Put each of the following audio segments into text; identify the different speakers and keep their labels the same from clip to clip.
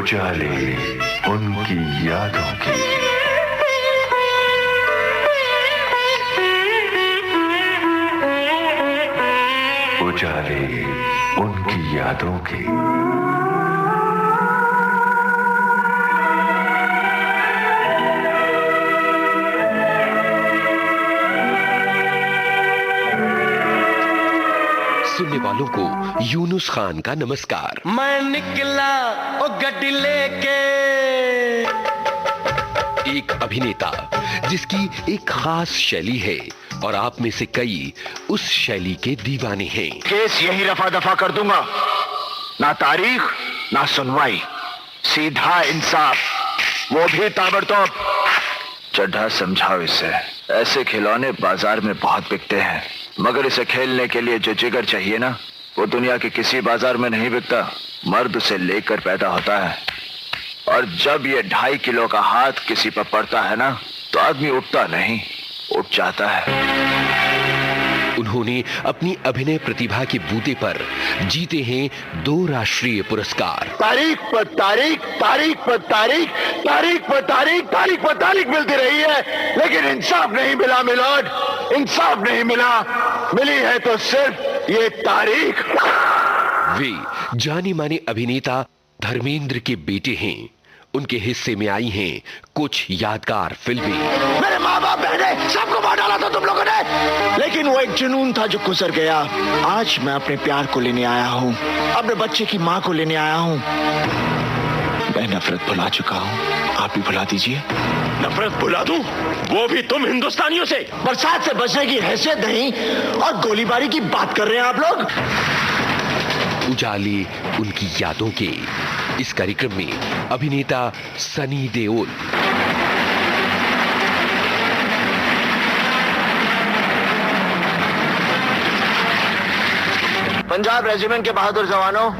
Speaker 1: उजाले उनकी यादों के। उजाले उनकी यादों के।
Speaker 2: सुनने वालों को यूनुस खान का नमस्कार।
Speaker 3: मैं निकला ओ गड्डी लेके।
Speaker 2: एक अभिनेता जिसकी एक खास शैली है और आप में से कई उस शैली के दीवाने हैं।
Speaker 4: केस यही रफा दफा कर दूंगा, ना तारीख ना सुनवाई, सीधा इंसाफ, वो भी ताबड़तोड़। चड्ढा समझाओ इसे, ऐसे खिलौने बाजार में बहुत बिकते हैं, मगर इसे खेलने के लिए जो जिगर चाहिए ना, वो दुनिया के किसी बाजार में नहीं बिकता। मर्द उसे लेकर पैदा होता है, और जब ये 2.5 किलो का हाथ किसी पर पड़ता है ना, तो आदमी उठता नहीं, उठ जाता है।
Speaker 2: उन्होंने अपनी अभिनय प्रतिभा के बूते पर जीते हैं 2 राष्ट्रीय पुरस्कार।
Speaker 4: तारीख पर तारीख, तारीख पर तारीख, तारीख पर तारीख, तारीख पर तारीख मिलती रही है, लेकिन इंसाफ नहीं मिला मिलोड, इंसाफ नहीं मिला। मिली है तो सिर्फ ये तारीख।
Speaker 2: वे जाने माने अभिनेता धर्मेंद्र के बेटे हैं। उनके हिस्से में आई हैं कुछ यादगार फिल्में।
Speaker 4: मेरे माँ बाप बहने सबको मार डाला था तुम लोगों ने, लेकिन वो एक जुनून था जो गुजर गया। आज मैं अपने प्यार को लेने आया हूँ, अपने बच्चे की माँ को लेने आया हूँ। मैं नफरत भुला चुका हूँ, आप भी भुला दीजिए।
Speaker 3: नफरत भुला दूं? वो भी तुम हिंदुस्तानियों से?
Speaker 4: बरसात से बचने की हैसियत नहीं और गोलीबारी की बात कर रहे हैं आप लोग।
Speaker 2: उजाले उनकी यादों के इस कार्यक्रम में अभिनेता सनी देओल,
Speaker 4: पंजाब रेजिमेंट के बहादुर जवानों,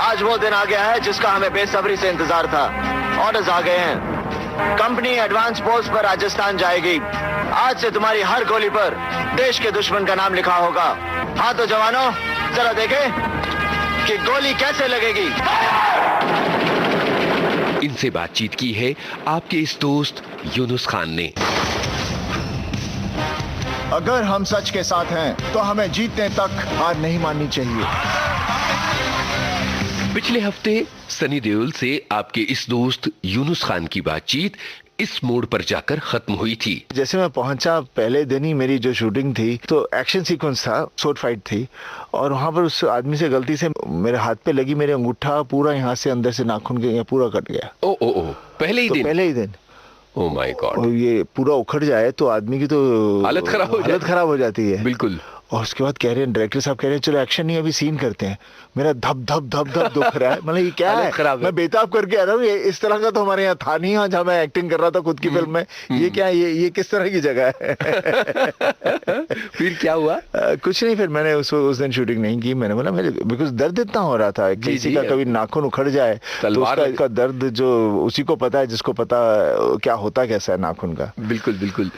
Speaker 4: आज वो दिन आ गया है जिसका हमें बेसब्री से इंतजार था। ऑर्डर्स आ गए हैं, कंपनी एडवांस पोस्ट पर राजस्थान जाएगी। आज से तुम्हारी हर गोली पर देश के दुश्मन का नाम लिखा होगा। हाँ तो जवानों, जरा देखें कि गोली कैसे लगेगी।
Speaker 2: इनसे बातचीत की है आपके इस दोस्त यूनुस खान ने।
Speaker 5: अगर हम सच के साथ हैं तो हमें जीतने तक हार नहीं माननी चाहिए।
Speaker 2: पिछले हफ्ते सनी देओल से आपके इस दोस्त यूनुस खान की बातचीत इस मोड़ पर जाकर खत्म हुई थी।
Speaker 5: जैसे मैं पहुंचा पहले दिन ही मेरी जो शूटिंग थी, तो एक्शन सीक्वेंस था, शॉर्ट फाइट थी, और वहां पर उस आदमी से गलती से मेरे हाथ पे लगी, मेरे अंगूठा पूरा यहाँ से अंदर से नाखून के यहाँ पूरा कट गया।
Speaker 2: ओ ओ ओ पहले ही
Speaker 5: तो
Speaker 2: दिन?
Speaker 5: पहले ही दिन।
Speaker 2: Oh my God.
Speaker 5: और ये पूरा उखड़ जाए तो आदमी की तो
Speaker 2: हालत खराब हो जाती
Speaker 5: है। बिल्कुल। और उसके बाद कह रहे हैं, डायरेक्टर साहब कह रहे हैं चलो एक्शन नहीं अभी सीन करते हैं। मेरा धप धप धप धप दुख रहा है। मतलब ये क्या है? मैं बेताब करके आ रहा हूँ। इस तरह का तो हमारे यहाँ था नहीं, जहाँ मैं एक्टिंग कर रहा था खुद की फिल्म में। ये क्या, ये किस तरह की जगह है?
Speaker 2: फिर क्या हुआ?
Speaker 5: कुछ नहीं, फिर मैंने उस दिन शूटिंग नहीं की। मैंने बोला मेरे बिकॉज दर्द इतना हो रहा था, किसी का कभी नाखून उखड़ जाए तो उसका दर्द जो उसी को पता है, जिसको पता क्या होता कैसा है नाखून का।
Speaker 2: बिल्कुल बिल्कुल।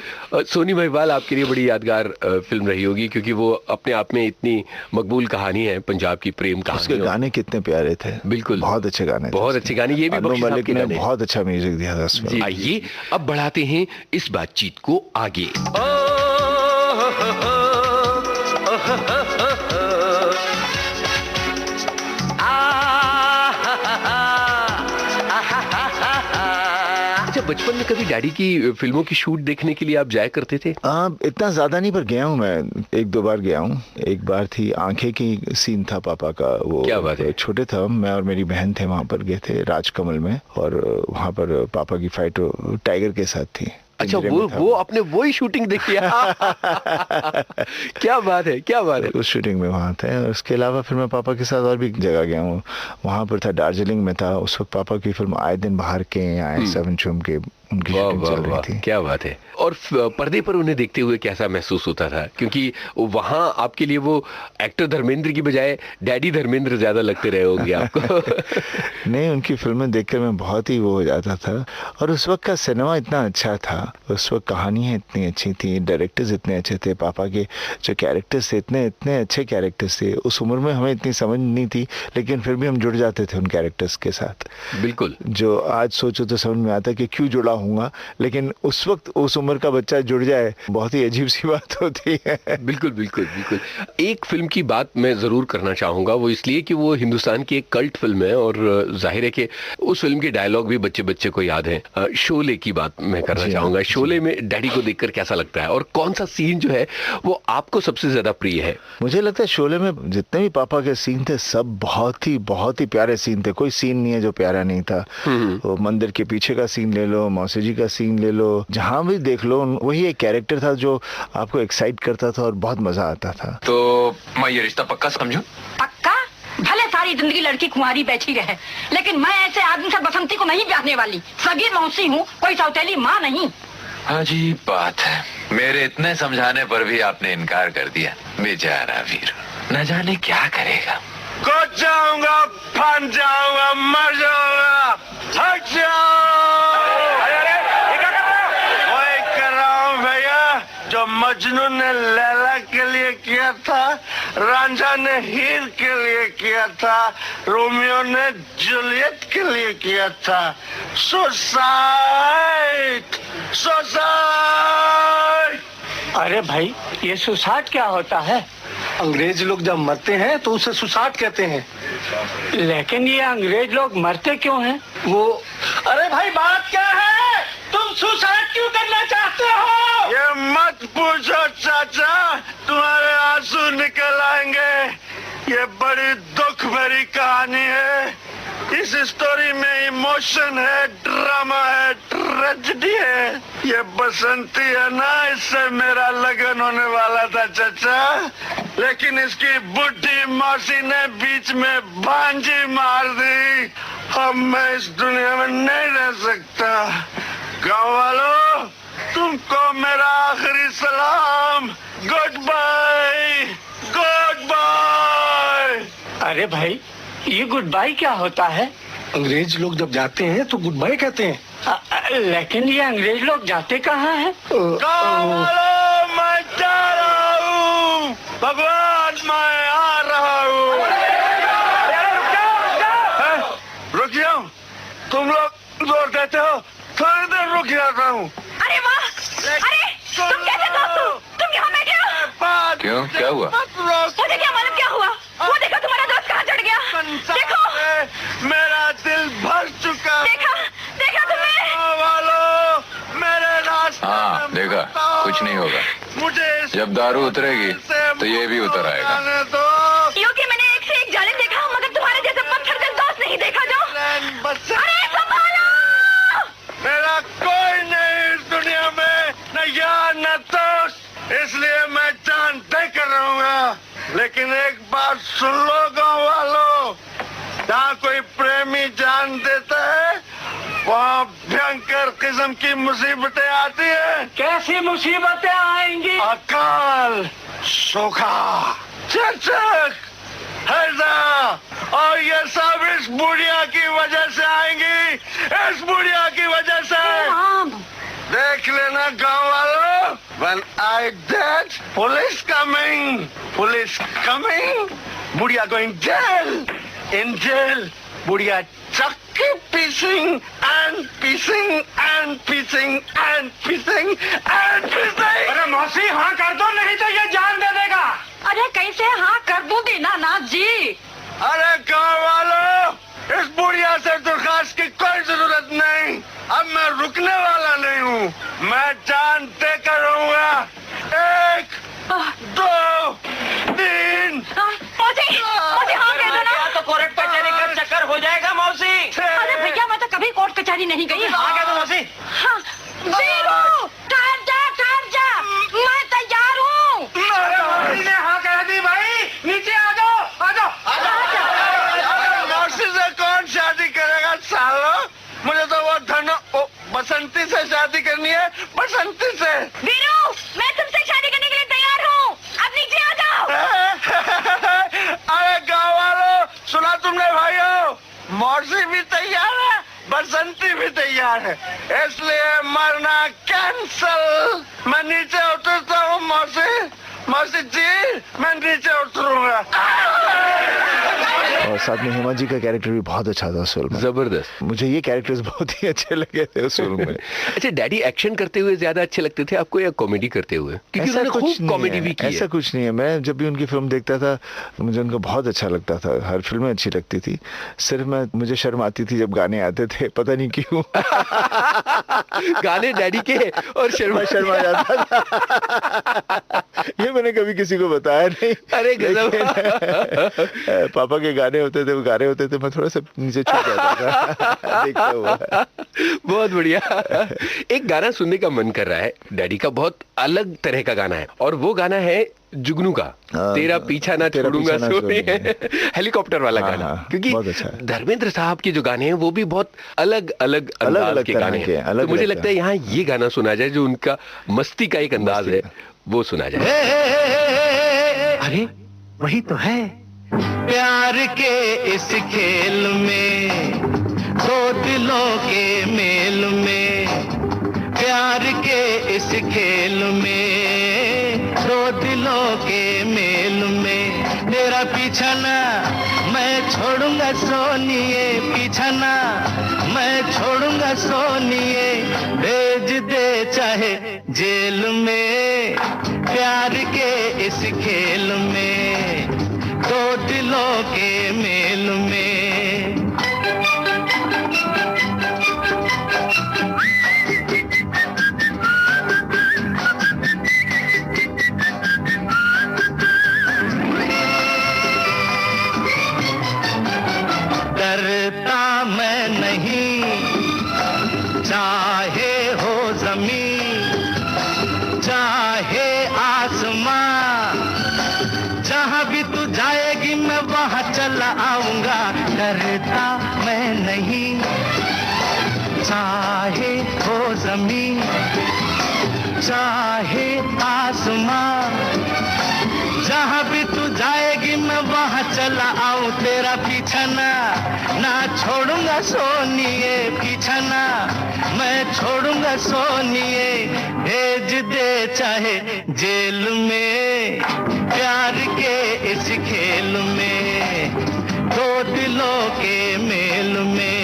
Speaker 2: सोनी महिवाल आपके लिए बड़ी यादगार फिल्म रही होगी, क्योंकि वो अपने आप में इतनी मकबूल कहानी है, पंजाब की प्रेम कहानी।
Speaker 5: उसके गाने कितने प्यारे थे।
Speaker 2: बिल्कुल,
Speaker 5: बहुत अच्छे गाने,
Speaker 2: बहुत अच्छे गाने। ये भी बख्शी साहब
Speaker 5: ने बहुत अच्छा म्यूजिक दिया था उसमें।
Speaker 2: आइए अब बढ़ाते हैं इस बातचीत को आगे। बचपन में कभी डैडी की फिल्मों की शूट देखने के लिए आप जाया करते थे?
Speaker 5: इतना ज्यादा नहीं, पर गया हूँ मैं, 1-2 बार गया हूँ। एक बार थी आंखें की सीन था पापा का, वो
Speaker 2: क्या बात है?
Speaker 5: छोटे थे हम, मैं और मेरी बहन थे, वहां पर गए थे राजकमल में, और वहां पर पापा की फाइट टाइगर के साथ थी।
Speaker 2: अच्छा, वो अपने वो ही शूटिंग देखी है? क्या बात है, क्या बात है।
Speaker 5: उस शूटिंग में वहाँ थे। उसके अलावा फिर मैं पापा के साथ और भी जगह गया हूँ। वहाँ पर था, दार्जिलिंग में था उस वक्त, पापा की फिल्म आए दिन बाहर के आए 7 चुम के, उनकी
Speaker 2: वाह
Speaker 5: शूटिंग
Speaker 2: वाह
Speaker 5: चल रही
Speaker 2: वाह,
Speaker 5: थी।
Speaker 2: क्या बात है। और पर्दे पर उन्हें देखते हुए कैसा महसूस होता था, क्योंकि वहां आपके लिए वो एक्टर धर्मेंद्र की बजाय डैडी धर्मेंद्र ज्यादा लगते रहे होंगे आपको।
Speaker 5: नहीं, उनकी फिल्में देखकर मैं बहुत ही वो हो जाता था। और उस वक्त का सिनेमा इतना अच्छा था, उस वक्त कहानियाँ इतनी अच्छी थी, डायरेक्टर्स इतने अच्छे थे, पापा के जो कैरेक्टर्स थे इतने इतने अच्छे कैरेक्टर्स थे। उस उम्र में हमें इतनी समझ नहीं थी, लेकिन फिर भी हम जुड़ जाते थे उन कैरेक्टर्स के साथ।
Speaker 2: बिल्कुल।
Speaker 5: जो आज सोचो तो समझ में आता है कि क्यों जुड़ा हूँगा, लेकिन उस वक्त उस उम्र का बच्चा जुड़ जाए, बहुत ही अजीब सी बात होती है।
Speaker 2: बिल्कुल बिल्कुल बिल्कुल। एक फिल्म की बात मैं जरूर करना चाहूंगा, वो इसलिए कि वो हिंदुस्तान की एक कल्ट फिल्म है और जाहिर है कि उस फिल्म के डायलॉग भी बच्चे बच्चे को याद है। शोले की बात मैं करना चाहूंगा। शोले में डैडी को देखकर कैसा लगता है, और कौन सा सीन जो है वो आपको सबसे ज्यादा प्रिय है?
Speaker 5: मुझे लगता है शोले में जितने भी पापा के सीन थे सब बहुत ही प्यारे सीन थे। कोई सीन नहीं है जो प्यारा नहीं था। वो मंदिर के पीछे का सीन ले लो, मौसी जी का सीन ले लो, जहां भी देख लो वही एक कैरेक्टर था जो आपको एक्साइट करता था और बहुत मजा आता था।
Speaker 4: तो मैं ये रिश्ता पक्का समझूं?
Speaker 6: पक्का? भले सारी जिंदगी लड़की कुंवारी बैठी रहे, लेकिन मैं ऐसे आदमी से बसंती को नहीं ब्याहने वाली। सगी मौसी हूँ, कोई सौतेली माँ नहीं।
Speaker 7: अजीब बात है, मेरे इतने समझाने पर भी आपने इनकार कर दिया। बेचारा वीर, न जाने क्या करेगा।
Speaker 3: कुछ जाऊंगा, फन जाऊंगा, मर जाऊंगा, थक जाऊं। अरे ये क्या कर रहे हो? वही कर रहा हूँ भैया जो मजनू ने लैला के लिए किया था, रांझा ने हीर के लिए किया था, रोमियो ने जूलियट के लिए किया था। Suicide, suicide.
Speaker 8: अरे भाई, ये सुसाइड क्या होता है?
Speaker 9: अंग्रेज लोग जब मरते हैं तो उसे सुसाइड कहते हैं।
Speaker 8: लेकिन ये अंग्रेज लोग मरते क्यों हैं?
Speaker 9: वो अरे भाई बात क्या है? तुम सुसाइड क्यों करना चाहते हो?
Speaker 3: ये मत पूछो चाचा, तुम्हारे आंसू निकल आएंगे। ये बड़ी दुख भरी कहानी है। इस स्टोरी में इमोशन है, ड्रामा है, ट्रेजेडी है। ये बसंती है ना, इससे मेरा लगन होने वाला था चाचा, लेकिन इसकी बुढ़ी मौसी ने बीच में भांजी मार दी। अब मैं इस दुनिया में नहीं रह सकता। गाँव वालों, तुमको मेरा आखिरी सलाम। Goodbye, goodbye.
Speaker 8: अरे भाई, ये गुड बाय क्या होता है?
Speaker 9: अंग्रेज लोग जब जाते हैं तो गुड बाय कहते हैं।
Speaker 8: लेकिन ये अंग्रेज लोग जाते कहाँ हैं?
Speaker 3: गाँव वालों, मैं जा रहा हूँ। भगवान, मैं आ रहा हूँ। रुक जाओ, तुम लोग जोर देते हो, थोड़ी देर रुक जाता हूँ।
Speaker 6: अरे वाह! अरे तुम कैसे दोस्त हो? तुम यहाँ बैठे हो?
Speaker 7: क्यों, क्या हुआ?
Speaker 6: मुझे क्या मालूम क्या हुआ? वो देखो तुम्हारा दोस्त कहाँ चढ़ गया। देखो,
Speaker 3: मेरा दिल भर चुका।
Speaker 6: देखा देखा तुमने?
Speaker 3: वालों, मेरे रास्ते
Speaker 7: हाँ,
Speaker 3: में
Speaker 7: देखा,
Speaker 3: मत आओ।
Speaker 7: कुछ नहीं होगा।
Speaker 3: मुझे
Speaker 7: जब दारू उतरेगी तो ये भी उतर आएगा।
Speaker 6: क्योंकि मैंने एक से एक जालिम देखा, मगर तुम्हारे जैसे पत्थर दिल दोस्त नहीं देखा जो। अरे संभालो!
Speaker 3: मेरा कोई नहीं इस दुनिया में, न यार न दोस्त, इसलिए मैं जान दे कर रहूंगा। लेकिन एक बात सुन लो गाँव वालों, जहाँ कोई प्रेमी जान देता है वहाँ भयंकर किस्म की मुसीबतें आती है।
Speaker 8: कैसी मुसीबतें आएंगी?
Speaker 3: अकाल, सूखा, चचक, हैजा, और ये सब इस बुढ़िया की वजह से आएंगी। इस बुढ़िया की वजह से। देख लेना गाँव वालों, when I dead, police coming, police coming, बुढ़िया going jail, in jail, बुढ़िया चक्की pissing and pissing and pissing and pissing and pissing।
Speaker 8: अरे मौसी, हाँ कर दो, नहीं तो ये जान दे देगा।
Speaker 6: अरे कैसे हाँ कर दूंगी ना नाथ जी।
Speaker 3: अरे गाँव वालों, इस बुढ़िया से दरखास्त की कोई जरूरत नहीं। अब मैं रुकने वाला नहीं हूँ, मैं जान दे कर रहूंगा। 1, 2, 3।
Speaker 6: मौसी, मौसी हाँ कह दो ना।
Speaker 8: तो कोर्ट कचहरी का चक्कर हो जाएगा मौसी।
Speaker 6: अरे भैया, मैं तो कभी कोर्ट कचहरी नहीं गई।
Speaker 8: हाँ कह दो मौसी।
Speaker 6: हाँ, वीरू, ठहर जा, मैं तैयार हूँ।
Speaker 8: मौसी ने हाँ कह दी भाई, नीचे आ जाओ, आ जाओ।
Speaker 3: मौसी से कौन शादी करेगा सालो? मुझे तो वो धनो बसंती से शादी करनी है, बसंती से।
Speaker 6: वीरू, मैं तुमसे शादी करने के लिए तैयार हूँ, अब नीचे आ जाओ।
Speaker 3: अरे गाँव वालों, सुना तुमने भाइयों, मौसी भी तैयार है, बसंती भी तैयार है, इसलिए मरना कैंसल। मैं नीचे उतरता हूँ मौसी, मौसी जी मैं नीचे उतरूंगा।
Speaker 5: और साथ में हेमा जी का कैरेक्टर भी बहुत अच्छा था उस फिल्म में।
Speaker 2: जबरदस्त।
Speaker 5: मुझे ये कैरेक्टर्स बहुत ही अच्छे लगे थे उस फिल्म में।
Speaker 2: अच्छा, डैडी एक्शन करते हुए ज्यादा अच्छे लगते थे आपको या कॉमेडी करते हुए? क्योंकि
Speaker 5: ऐसा
Speaker 2: उन्होंने
Speaker 5: कुछ
Speaker 2: खूब कॉमेडी भी की है।
Speaker 5: ऐसा कुछ नहीं है, मैं जब भी उनकी फिल्म देखता था मुझे उनका बहुत अच्छा लगता था, हर फिल्म अच्छी लगती थी। सिर्फ मुझे शर्म आती थी जब गाने आते थे, पता नहीं क्यों।
Speaker 2: गाने डैडी के और शर्मा
Speaker 5: जाता था। ये मैंने कभी किसी को बताया नहीं।
Speaker 2: अरे गजब।
Speaker 5: पापा के गाने होते थे, वो गा रहे होते थे, मैं थोड़ा सा नीचे छूट जाता था देखता हुआ।
Speaker 2: बहुत बढ़िया। एक गाना सुनने का मन कर रहा है डैडी का, बहुत अलग तरह का गाना है, और वो गाना है जुगनू का, तेरा पीछा ना छोड़ूंगा सोनिए। हेलीकॉप्टर वाला गाना, क्योंकि धर्मेंद्र साहब के जो गाने हैं वो भी बहुत अलग अलग अंदाज के गाने हैं। तो मुझे लगता है यहाँ ये गाना सुना जाए जो उनका मस्ती का एक अंदाज है, वो सुना जाए।
Speaker 9: अरे वही तो है। प्यार के इस खेल में, दो दिलों के मेल में, प्यार के इस खेल में, दो दिलों के मेल में, तेरा पीछा ना मैं छोड़ूंगा सोनिए, पीछा ना मैं छोड़ूंगा सोनिए, भेज दे चाहे जेल में, प्यार के इस खेल में, दो दिलों के मेल में। डरता मैं नहीं, चाहे हो जमीन, चाहे आसमां, जहां भी तू जाएगी मैं वहां चला आऊंगा। डरता मैं नहीं, चाहे हो जमीन, चाहे आसमां, जहां भी तू जाएगी मैं वहां चला आऊं, तेरा पीछा ना छोड़ूंगा सोनिए, पीछा ना मैं छोड़ूंगा सोनिए, भेज दे चाहे जेल में, प्यार के इस खेल में, दो दिलों के मेल में।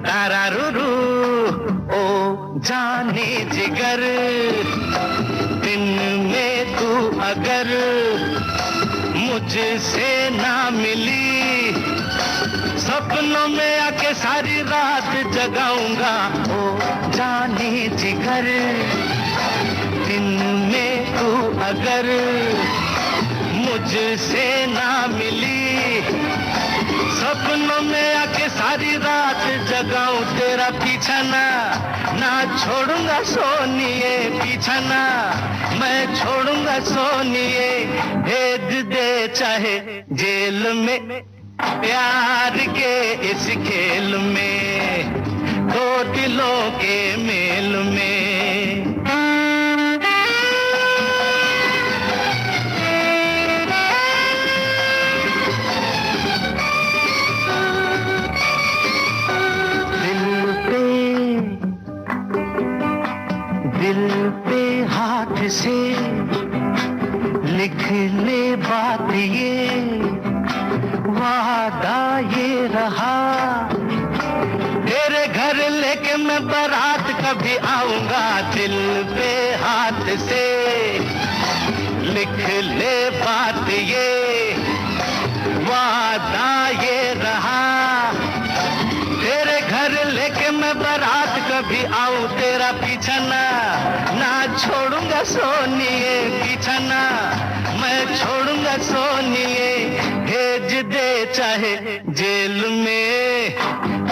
Speaker 9: तारारूरू ओ जाने जिगर, दिन में तू अगर मुझसे ना मिली, सपनों में आके सारी रात जगाऊंगा। ओ जाने जिगर, दिन में तू अगर मुझसे ना मिली, सपनों में आके सारी रात जगाऊं, तेरा पीछा ना छोड़ूंगा सोनिए, पीछा ना मैं छोड़ूंगा सोनिए, भेज दे चाहे जेल में, प्यार के इस खेल में, दो दिलों के मेल में। दिल पे हाथ से लिख ले बात ये, वादा ये रहा, तेरे घर लेके मैं बारात कभी आऊंगा। दिल पे हाथ से लिख ले बात ये, वादा ये रहा, तेरे घर लेके मैं बारात कभी आऊं, तेरा पीछा ना छोड़ूंगा सोनिए, पीछा ना मैं छोड़ूंगा सोनिए, भेज दे चाहे जेल में,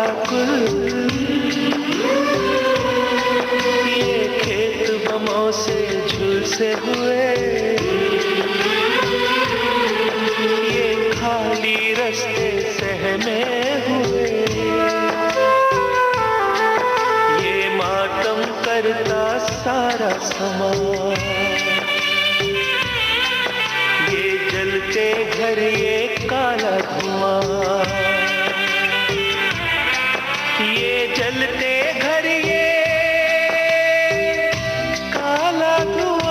Speaker 9: व्याकुल, ये खेत बमों से झुलसे हुए, ये खाली रास्ते सहमे हुए, ये मातम करता सारा समाज, ये जलते घर ये काला धुआं, ये जलते घर ये काला धुआं।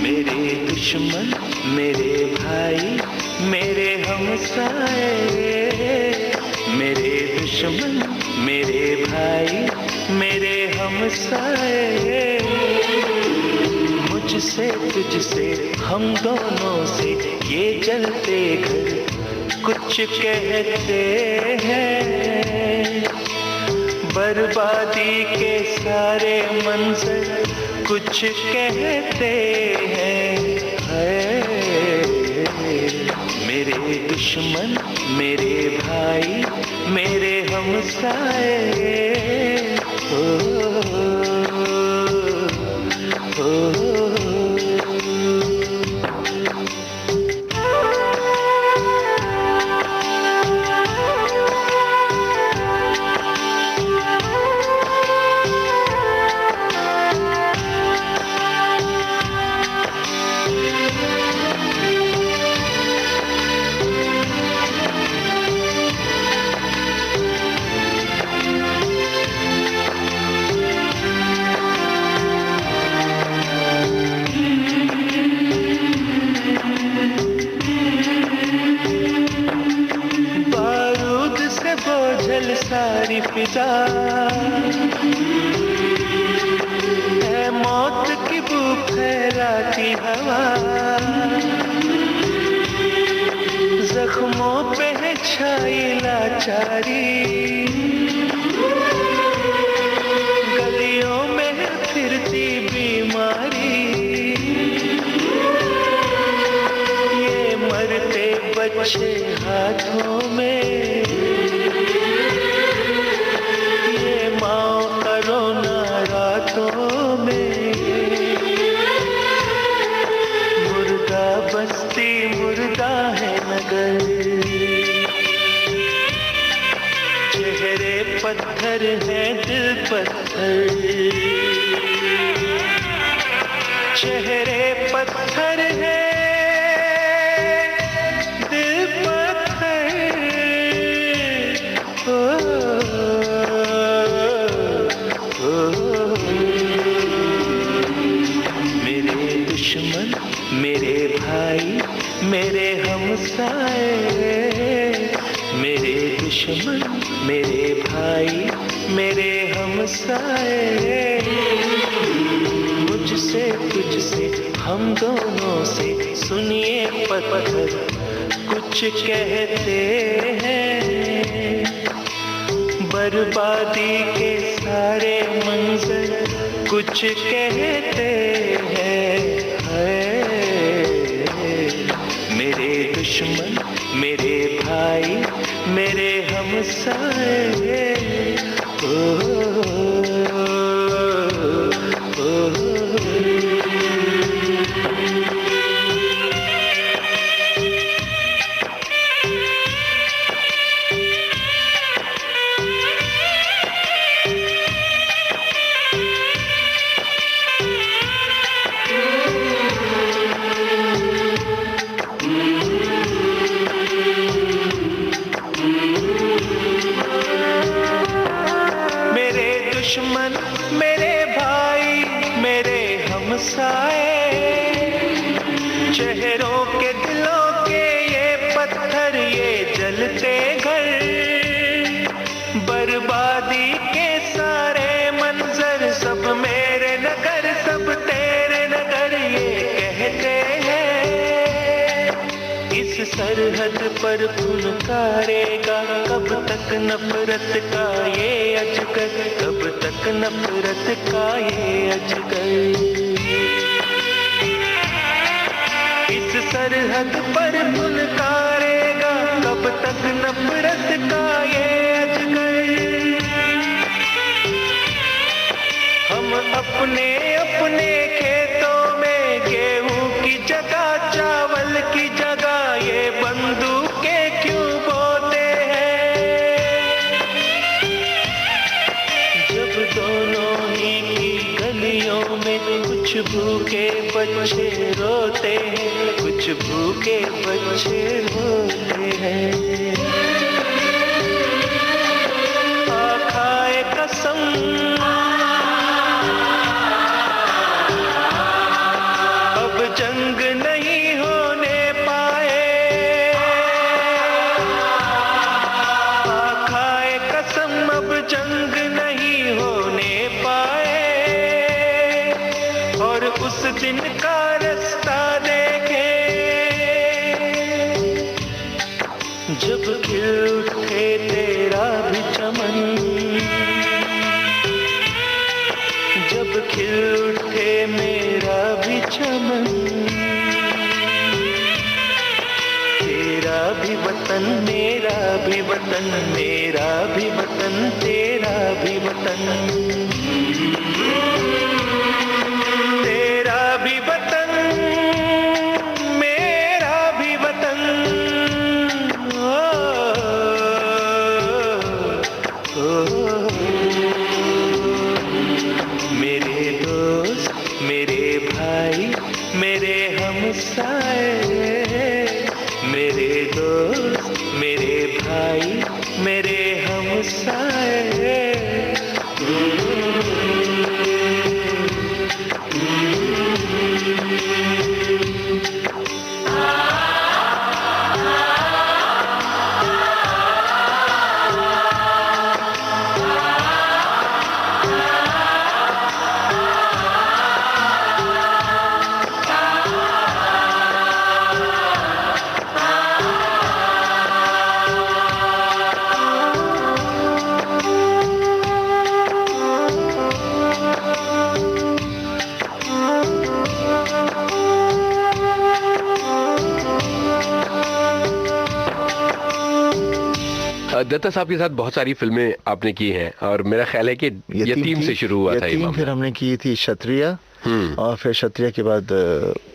Speaker 9: मेरे दुश्मन मेरे भाई मेरे हमसाए, मेरे दुश्मन मेरे भाई मेरे हमसाए, मुझसे तुझसे हम दोनों से ये जलते घर कुछ कहते हैं, बर्बादी के सारे मंजर कुछ कहते हैं। मेरे दुश्मन मेरे भाई मेरे हमसाए, सारी फिजा है मौत की बू फैलाती हवा, जख्मों पे है छाई लाचारी, गलियों में है फिरती बीमारी, ये मरते बच्चे हाथों में, मुर्दा बस्ती मुर्दा है नगर, चेहरे पत्थर हैं दिल पत्थर, चेहरे पत्थर हैं दिल पत्थर। दुश्मन मेरे भाई मेरे हमसाए, मेरे दुश्मन मेरे भाई मेरे हमसाए, मुझसे तुझसे हम दोनों से सुनिए पत्थर कुछ कहते हैं, बर्बादी के सारे मंजर कुछ कहते हैं। मेरे दुश्मन मेरे भाई मेरे हमसाए, दुश्मन मेरे भाई मेरे हमसाए, चेहरों के दिलों के ये पत्थर ये जलते घर, बर्बादी के सारे मंजर सब मेरे नगर सब तेरे नगर ये कहते हैं, इस सरहद पर फुनकारेगा कब तक नफरत का ये अजगर, कब तक नफरत का ये अजगर। सरहद पर फुनकारेगा कब तक नफरत का ये अजगर। हम अपने अपने खेतों में गेहूं की जगह चावल की जगह ये बंदूकें क्यों बोते हैं। जब दोनों ही की गलियों में कुछ भूखे बच्चे रोते हैं, कुछ भूखे बच्चे रोते हैं। खाए कसम अब जंग नहीं होने पाए। खाए कसम अब जंग नहीं होने पाए। और उस दिन का रास्ता देखे जब खिल उठे तेरा भी चमन। जब खिल उठे मेरा भी चमन। तेरा भी वतन मेरा भी वतन, मेरा भी वतन तेरा भी वतन। तेरा भी वतन मेरा भी वतन। मेरे दोस्त मेरे भाई मेरे हमसाए। मेरे दोस्त मेरे भाई मेरे हमसाए।
Speaker 2: दत्ता साहब के साथ बहुत सारी फिल्में आपने की हैं और मेरा ख्याल है कि यतीम से शुरू हुआ था ये मामला।
Speaker 5: फिर हमने की थी क्षत्रिय और फिर क्षत्रिय के बाद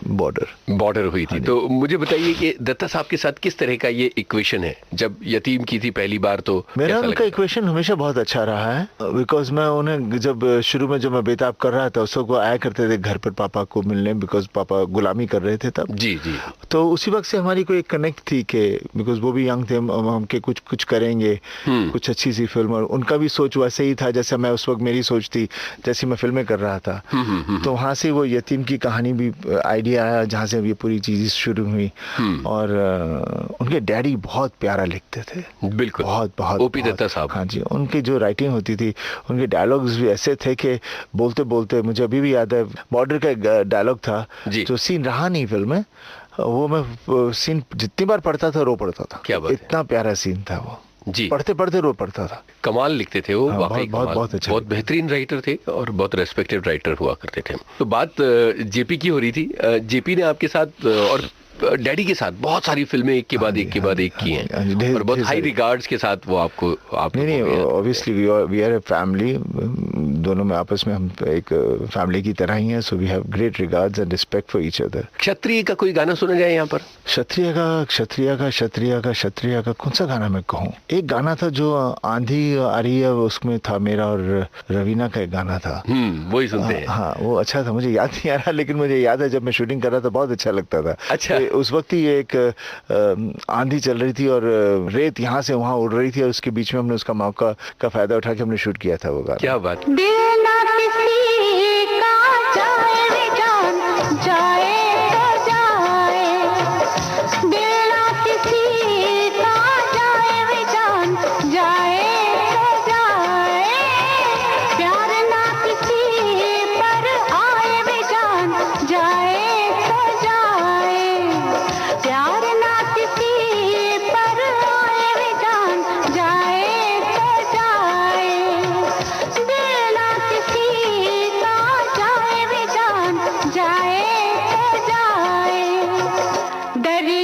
Speaker 5: बॉर्डर
Speaker 2: हुई थी। तो मुझे बताइए कि दत्ता साहब के साथ किस तरह का ये इक्वेशन है। जब यतीम की थी पहली बार तो
Speaker 5: मेरा उनका इक्वेशन हमेशा बहुत अच्छा रहा है। बिकॉज मैं उन्हें जब शुरू में जब मैं बेताब कर रहा था उस वक्त वो आया करते थे घर पर पापा को मिलने, बिकॉज पापा गुलामी कर रहे थे तब।
Speaker 2: जी जी।
Speaker 5: तो उसी वक्त से हमारी कोई कनेक्ट थी कि बिकॉज वो भी यंग थे, हम के कुछ करेंगे, कुछ अच्छी सी फिल्म। और उनका भी सोच वैसे ही था जैसे मैं उस वक्त मेरी सोच थी, जैसी मैं फिल्में कर रहा था। तो वहाँ से वो यतीम की कहानी भी आइडिया आया जहाँ से ये पूरी चीज़ शुरू हुई। और उनके डैडी बहुत प्यारा लिखते थे,
Speaker 2: बिल्कुल
Speaker 5: बहुत बहुत
Speaker 2: ओपी दत्ता साहब।
Speaker 5: हाँ जी, उनकी जो राइटिंग होती थी, उनके डायलॉग्स भी ऐसे थे कि बोलते बोलते मुझे अभी भी याद है बॉर्डर का एक डायलॉग था जो सीन रहा नहीं फिल्म में, वो मैं सीन जितनी बार पढ़ता था रो पड़ता था।
Speaker 2: क्या बात,
Speaker 5: इतना प्यारा सीन था वो
Speaker 2: जी।
Speaker 5: पढ़ते पढ़ते रो पड़ता था।
Speaker 2: कमाल लिखते थे वो।
Speaker 5: वाकई बहुत अच्छा,
Speaker 2: बहुत बेहतरीन राइटर थे और बहुत रेस्पेक्टेड राइटर हुआ करते थे। तो बात जेपी की हो रही थी। जेपी ने आपके साथ और डैडी के साथ बहुत सारी फिल्में एक के बाद एक की हैं और बहुत हाई रिगार्ड्स के साथ वो आपको
Speaker 5: नहीं obviously we are a family. दोनों में आपस में हम एक फैमिली की तरह ही हैं। So we have great regards and respect for each other.
Speaker 2: क्षत्रिय का कोई गाना सुना जाए यहाँ पर?
Speaker 5: क्षत्रिय का कौन सा गाना मैं कहूँ? एक गाना था जो आंधी आ रही है, उसमें था मेरा और रवीना का एक गाना था।
Speaker 2: वही सुनते हैं।
Speaker 5: हाँ वो अच्छा था, मुझे याद नहीं आ रहा, लेकिन मुझे याद है जब मैं शूटिंग कर रहा था बहुत अच्छा लगता था।
Speaker 2: अच्छा।
Speaker 5: उस वक्त ही एक आंधी चल रही थी और रेत यहाँ से वहाँ उड़ रही थी और उसके बीच में हमने उसका मौका का फायदा उठा के हमने शूट किया था वो गाना।
Speaker 2: क्या बात।
Speaker 10: जाए तो जाए दरिया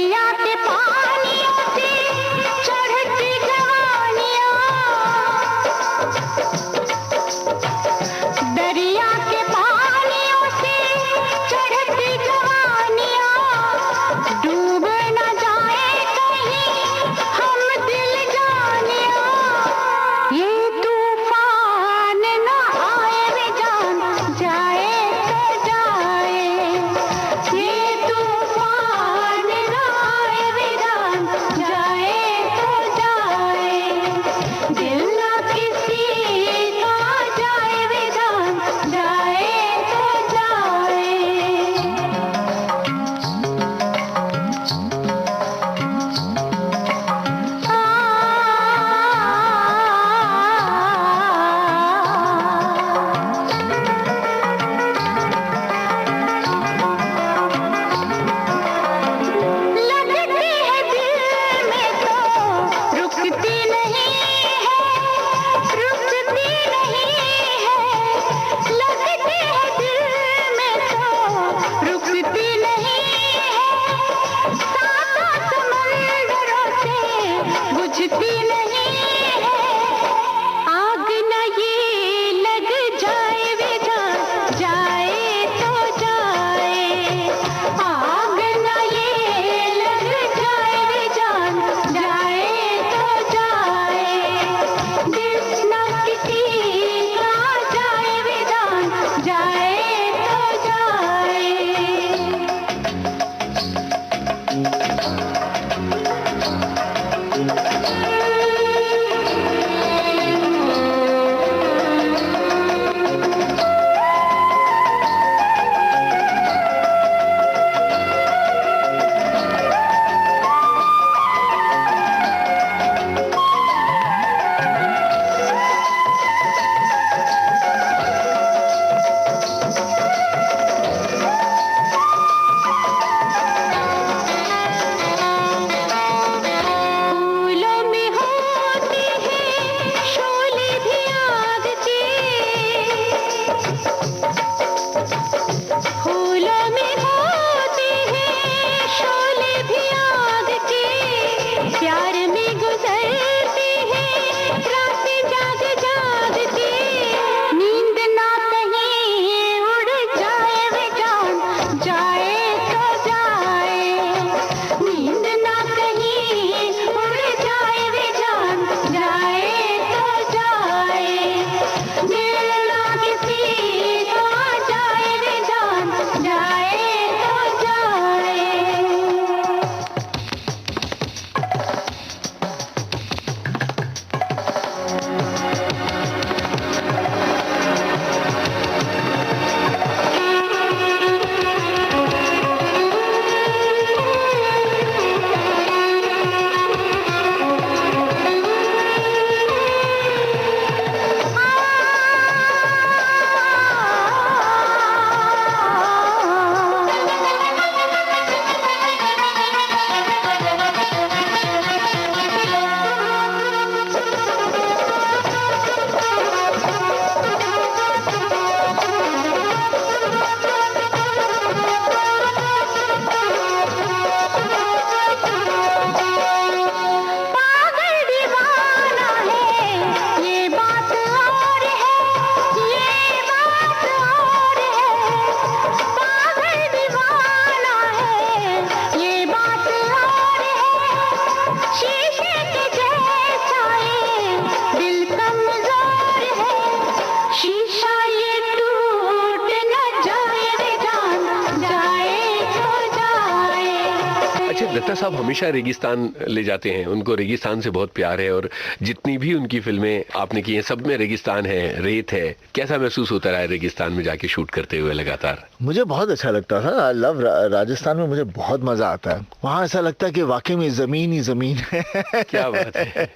Speaker 2: दत्ता साहब हमेशा रेगिस्तान ले जाते हैं, उनको रेगिस्तान से बहुत प्यार है और जितनी भी उनकी फिल्में आपने की हैं सब में रेगिस्तान है, रेत है। कैसा महसूस होता रहा है रेगिस्तान में जाके शूट करते हुए लगातार?
Speaker 5: मुझे बहुत अच्छा लगता था। आई लव राजस्थान में, मुझे बहुत मजा आता है वहाँ। ऐसा लगता है कि वाकई में जमीन ही जमीन है।
Speaker 2: क्या बात है।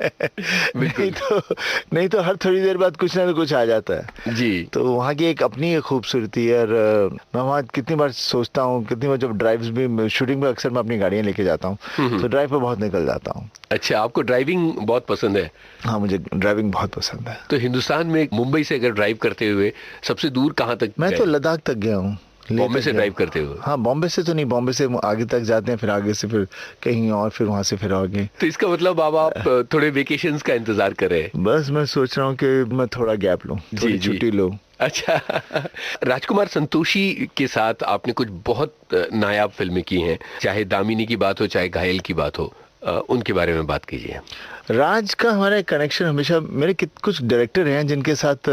Speaker 5: नहीं तो हर थोड़ी देर बाद कुछ ना तो कुछ आ जाता है
Speaker 2: जी।
Speaker 5: तो वहाँ की एक अपनी खूबसूरती है। और मैं वहाँ कितनी बार सोचता हूँ, कितनी बार जब ड्राइव्स भी, शूटिंग में अक्सर मैं अपनी गाड़ियाँ लेके जाता हूँ तो ड्राइव पे बहुत निकल जाता हूँ।
Speaker 2: अच्छा, आपको ड्राइविंग बहुत पसंद है?
Speaker 5: हाँ, मुझे ड्राइविंग बहुत पसंद है।
Speaker 2: तो हिंदुस्तान में मुंबई से अगर ड्राइव करते हुए सबसे दूर कहाँ तक?
Speaker 5: मैं तो लद्दाख तक गया हूँ।
Speaker 2: बॉम्बे से ड्राइव करते हुए?
Speaker 5: हाँ, बॉम्बे से तो नहीं, बॉम्बे से आगे तक जाते हैं, फिर आगे से फिर कहीं और, फिर वहाँ से फिर आगे।
Speaker 2: तो इसका मतलब अब आप थोड़े वेकेशंस का इंतजार कर रहे हैं?
Speaker 5: बस मैं सोच रहा हूँ कि मैं थोड़ा गैप लूँ, थोड़ी छुट्टी लूँ।
Speaker 2: अच्छा। राजकुमार संतोषी के साथ आपने कुछ बहुत नायाब फिल्में की हैं, चाहे दामिनी की बात हो चाहे घायल की बात हो, उनके बारे में बात कीजिए।
Speaker 5: राज का हमारा कनेक्शन हमेशा, मेरे कुछ डायरेक्टर हैं जिनके साथ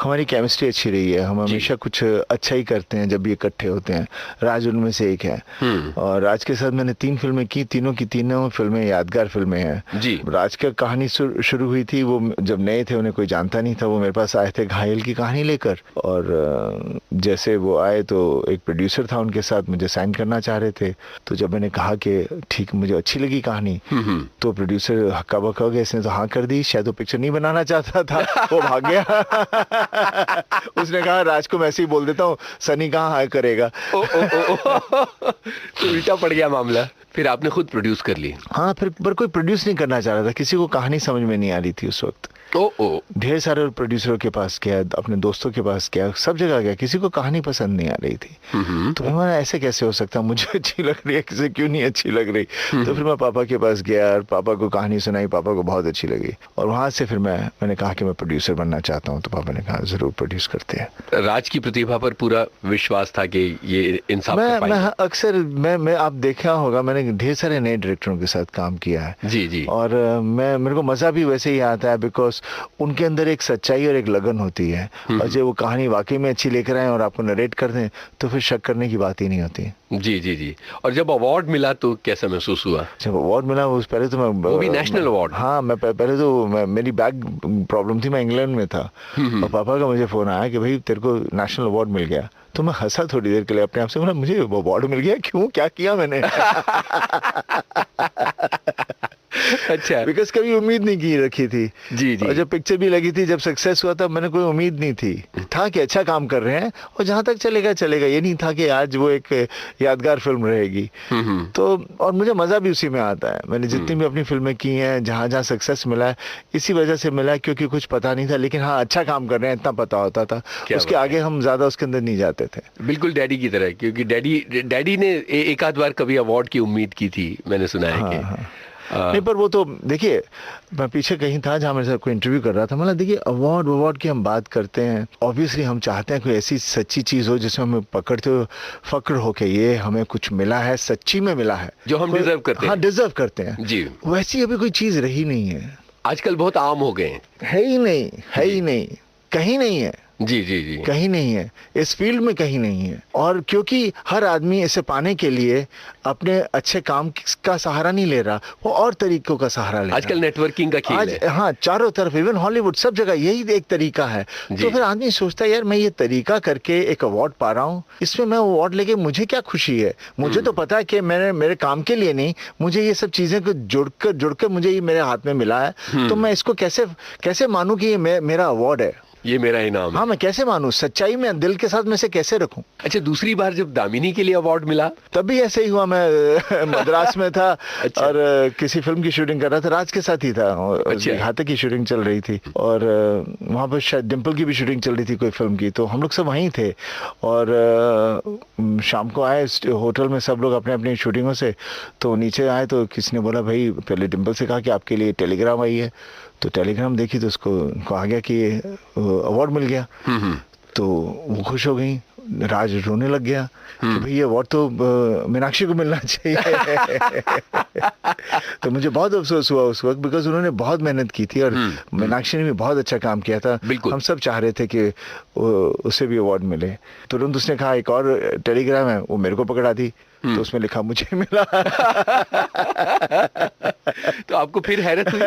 Speaker 5: हमारी केमिस्ट्री अच्छी रही है। हम हमेशा कुछ अच्छा ही करते हैं जब भी इकट्ठे होते हैं। राज उनमें से एक है। और राज के साथ मैंने 3 फिल्में की, तीनों की तीनों फिल्में यादगार फिल्में हैं जी। राज का कहानी शुरू हुई थी, वो जब नए थे, उन्हें कोई जानता नहीं था, वो मेरे पास आए थे घायल की कहानी लेकर। और जैसे वो आए तो एक प्रोड्यूसर था उनके साथ, मुझे साइन करना चाह रहे थे। तो जब मैंने कहा कि ठीक, मुझे अच्छी लगी कहानी, तो प्रोड्यूसर हक्का बक्का हो गया, इसने तो हाँ कर दी, शायद वो पिक्चर नहीं बनाना चाहता था, वो भाग गया। उसने कहा राज को मैं ऐसे ही बोल देता हूँ, सनी कहाँ हाँ करेगा।
Speaker 2: तो उल्टा पड़ गया मामला, फिर आपने खुद प्रोड्यूस कर ली?
Speaker 5: हाँ, फिर पर कोई प्रोड्यूस नहीं करना चाह रहा था, किसी को कहानी समझ में नहीं आ रही थी उस वक्त। ढेर सारे प्रोड्यूसरों के पास गया, अपने दोस्तों के पास गया, सब जगह गया, किसी को कहानी पसंद नहीं आ रही थी। तो मैं ऐसे कैसे हो सकता, मुझे अच्छी लग रही है, किसी क्यों नहीं अच्छी लग रही। तो फिर मैं पापा के पास गया और पापा को कहानी सुनाई, पापा को बहुत अच्छी लगी। और वहां से फिर मैंने कहा कि मैं प्रोड्यूसर बनना चाहता हूँ। तो पापा ने कहा जरूर प्रोड्यूस करते हैं।
Speaker 2: राज की प्रतिभा पर पूरा विश्वास था कि ये इंसाफ कर पाएंगे।
Speaker 5: मैं अक्सर मैं आप देखा होगा, मैंने ढेर सारे नए डायरेक्टरों के साथ काम किया है
Speaker 2: जी जी।
Speaker 5: और मेरे को मजा भी वैसे ही आता है, बिकॉज उनके अंदर एक सच्चाई और एक लगन होती है। और जब वो कहानी वाकई में अच्छी लेकर आए और आपको नरेट कर दें तो फिर शक करने की बात ही नहीं होती।
Speaker 2: जी जी जी। और जब अवार्ड मिला तो कैसा महसूस हुआ?
Speaker 5: जब अवार्ड मिला उस पहले तो
Speaker 2: वो भी नेशनल अवार्ड?
Speaker 5: हाँ, मैं पहले तो मेरी बैग प्रॉब्लम थी, मैं इंग्लैंड में था और पापा का मुझे फोन आया कि भाई तेरे को नेशनल अवार्ड मिल गया। तो मैं हंसा थोड़ी देर के लिए अपने आप से, बोला मुझे अवार्ड मिल गया, क्यों, क्या किया मैंने? अच्छा, बिकॉज कभी उम्मीद नहीं की रखी थी जी जी। और जब पिक्चर भी लगी थी, जब सक्सेस हुआ तब मैंने कोई उम्मीद नहीं थी, था कि अच्छा काम कर रहे हैं और जहां तक चलेगा चलेगा, ये नहीं था कि आज वो एक यादगार फिल्म रहेगी। तो और मुझे मजा भी उसी में आता है। मैंने जितनी भी अपनी फिल्में की हैं, जहां जहां सक्सेस मिला है इसी वजह से मिला है, क्योंकि कुछ पता नहीं था, लेकिन हाँ अच्छा काम कर रहे हैं इतना पता होता था, उसके आगे हम ज्यादा उसके अंदर नहीं जाते थे।
Speaker 2: बिल्कुल डैडी की तरह, क्योंकि डैडी ने एक आध बार कभी अवार्ड की उम्मीद की थी, मैंने सुना है कि
Speaker 5: नहीं, पर वो तो देखिए, मैं पीछे कहीं था जहाँ मेरे साथ कोई इंटरव्यू कर रहा था, मतलब देखिए अवार्ड की हम बात करते हैं, ऑब्वियसली हम चाहते हैं कोई ऐसी सच्ची चीज हो जिसमें हमें पकड़ते हो फक्र हो के ये हमें कुछ मिला है, सच्ची में मिला है,
Speaker 2: जो हम डिजर्व करते हैं।
Speaker 5: हाँ, डिजर्व करते हैं जी। वैसी अभी कोई चीज रही नहीं है,
Speaker 2: आजकल बहुत आम हो गए हैं।
Speaker 5: है ही नहीं, कहीं नहीं है
Speaker 2: जी जी जी,
Speaker 5: कहीं नहीं है, इस फील्ड में कहीं नहीं है। और क्योंकि हर आदमी इसे पाने के लिए अपने अच्छे काम का सहारा नहीं ले रहा, वो और तरीकों का सहारा ले रहा।
Speaker 2: आजकल नेटवर्किंग का खेल है।
Speaker 5: हाँ, चारों तरफ, इवन हॉलीवुड, सब जगह यही एक तरीका है। तो फिर आदमी सोचता है यार मैं ये तरीका करके एक अवार्ड पा रहा हूँ, इसमें मैं अवार्ड लेके मुझे क्या खुशी है? मुझे तो पता है कि मेरे काम के लिए नहीं, मुझे ये सब चीजें को जुड़कर मुझे ये मेरे हाथ में मिला है, तो मैं इसको कैसे मानूं कि ये मेरा अवार्ड है, ये मेरा इनाम है। हाँ, मैं कैसे मानूं, सच्चाई में दिल के साथ में से कैसे रखूं?
Speaker 2: अच्छा, दूसरी बार जब दामिनी के लिए अवार्ड मिला
Speaker 5: तब भी ऐसे ही हुआ। मैं मद्रास में था अच्छा। और किसी फिल्म की शूटिंग कर रहा था, राज के साथ ही था। अच्छा। हाथे की शूटिंग चल रही थी और वहाँ पर शायद डिम्पल की भी शूटिंग चल रही थी कोई फिल्म की, तो हम लोग सब वहीं थे। और शाम को आए होटल में सब लोग अपने अपनी शूटिंगों से, तो नीचे आए तो किसी ने बोला भाई, पहले डिम्पल से कहा कि आपके लिए टेलीग्राम आई है। तो टेलीग्राम देखी तो उसको कहा गया कि अवार्ड मिल गया। तो वो खुश हो गई, राज रोने लग गया कि भाई ये अवार्ड तो मीनाक्षी को मिलना चाहिए। तो मुझे बहुत अफसोस हुआ उस वक्त, बिकॉज उन्होंने बहुत मेहनत की थी और मीनाक्षी ने भी बहुत अच्छा काम किया था। हम सब चाह रहे थे कि उसे भी अवार्ड मिले। तुरंत उसने कहा एक और टेलीग्राम है, वो मेरे को पकड़ा दी। तो उसमें लिखा मुझे मिला।
Speaker 2: तो आपको फिर हैरत हुई?